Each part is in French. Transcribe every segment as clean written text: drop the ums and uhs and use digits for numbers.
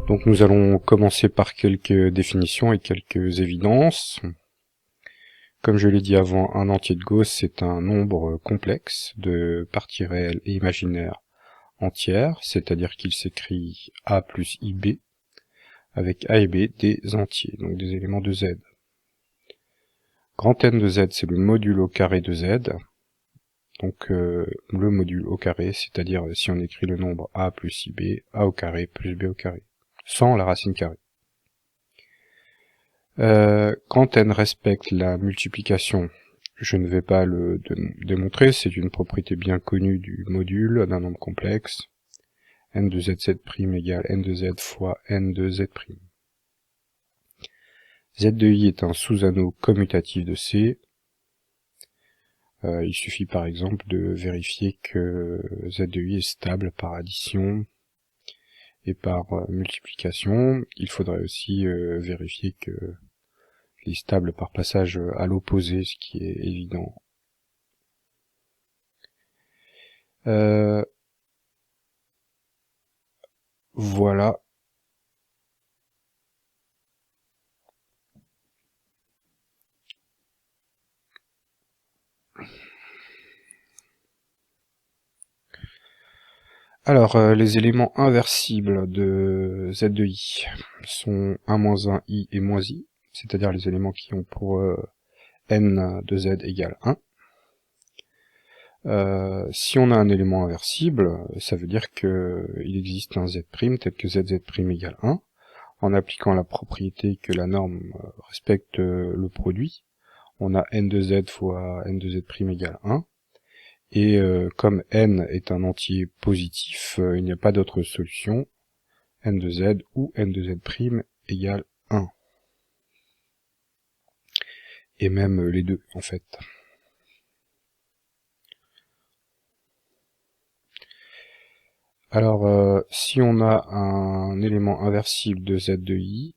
Donc nous allons commencer par quelques définitions et quelques évidences. Comme je l'ai dit avant, un entier de Gauss, c'est un nombre complexe de parties réelles et imaginaires entières, c'est-à-dire qu'il s'écrit A plus IB, avec A et B des entiers, donc des éléments de Z. Grand N de Z, c'est le module au carré de Z, donc le module au carré, c'est-à-dire si on écrit le nombre A plus IB, A au carré plus B au carré, sans la racine carrée. Quand n respecte la multiplication, je ne vais pas le démontrer, c'est une propriété bien connue du module d'un nombre complexe. N de zz' égale n de z fois n de z'. Z de i est un sous-anneau commutatif de C. Il suffit par exemple de vérifier que Z de i est stable par addition et par multiplication. Il faudrait aussi vérifier que il est stable par passage à l'opposé, ce qui est évident. Voilà. Alors, les éléments inversibles de Z de I sont 1 moins 1, I et moins I, c'est-à-dire les éléments qui ont pour n de Z égale 1. Si on a un élément inversible, ça veut dire qu'il existe un Z' tel que ZZ' égale 1, en appliquant la propriété que la norme respecte le produit. On a n de Z fois n de Z' égale 1. Et comme n est un entier positif, il n'y a pas d'autre solution, n de z ou n de z' égale 1. Et même les deux, en fait. Alors, si on a un élément inversible de z de i,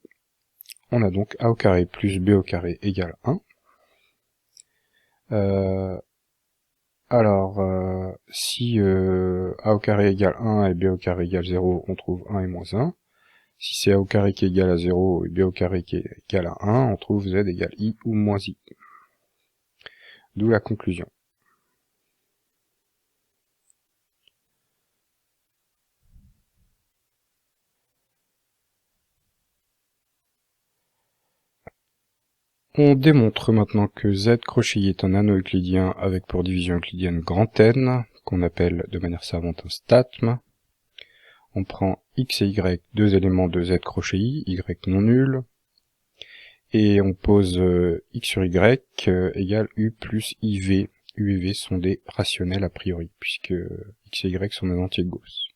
on a donc a au carré plus b au carré égale 1. Si a au carré égale 1 et b au carré égale 0, on trouve 1 et moins 1. Si c'est a au carré qui est égal à 0 et b au carré qui est égal à 1, on trouve z égale i ou moins i. D'où la conclusion. On démontre maintenant que Z crochet I est un anneau euclidien avec pour division euclidienne grand N, qu'on appelle de manière savante un statme. On prend X et Y, deux éléments de Z crochet I, Y non nul, et on pose X sur Y égale U plus IV. U et V sont des rationnels a priori, puisque X et Y sont des entiers de Gauss.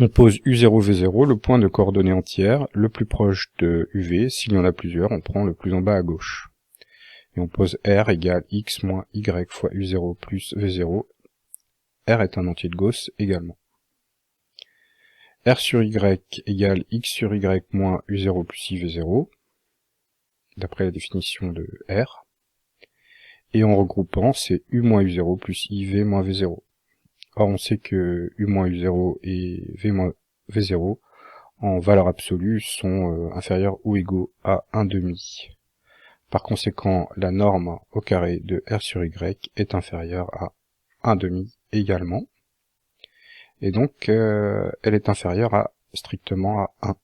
On pose U0, V0, le point de coordonnées entières, le plus proche de UV. S'il y en a plusieurs, on prend le plus en bas à gauche. Et on pose R égale X moins Y fois U0 plus V0. R est un entier de Gauss également. R sur Y égale X sur Y moins U0 plus IV0, d'après la définition de R. Et en regroupant, c'est U moins U0 plus IV moins V0. Or, on sait que U moins U0 et V moins V0 en valeur absolue sont inférieurs ou égaux à 1,5. Par conséquent, la norme au carré de R sur Y est inférieure à 1,5 également. Et donc, elle est inférieure à strictement à 1.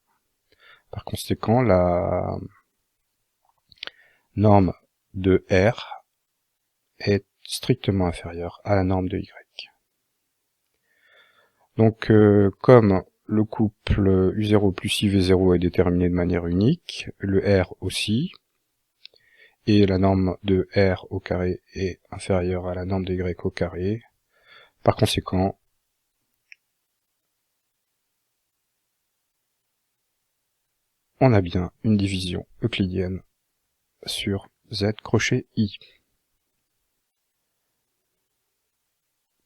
Par conséquent, la norme de R est strictement inférieure à la norme de Y. Donc, comme le couple U0 plus IV0 est déterminé de manière unique, le R aussi, et la norme de R au carré est inférieure à la norme de Y au carré. Par conséquent, on a bien une division euclidienne sur Z crochet I.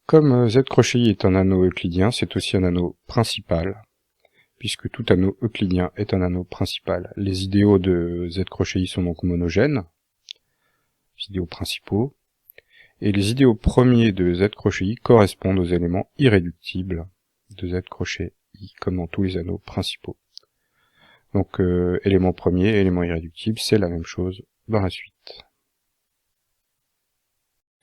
Comme Z crochet I est un anneau euclidien, c'est aussi un anneau principal, puisque tout anneau euclidien est un anneau principal. Les idéaux de Z crochet I sont donc monogènes, les idéaux principaux, et les idéaux premiers de Z crochet I correspondent aux éléments irréductibles. 2Z crochet I, comme dans tous les anneaux principaux. Donc élément premier, élément irréductible, c'est la même chose dans la suite.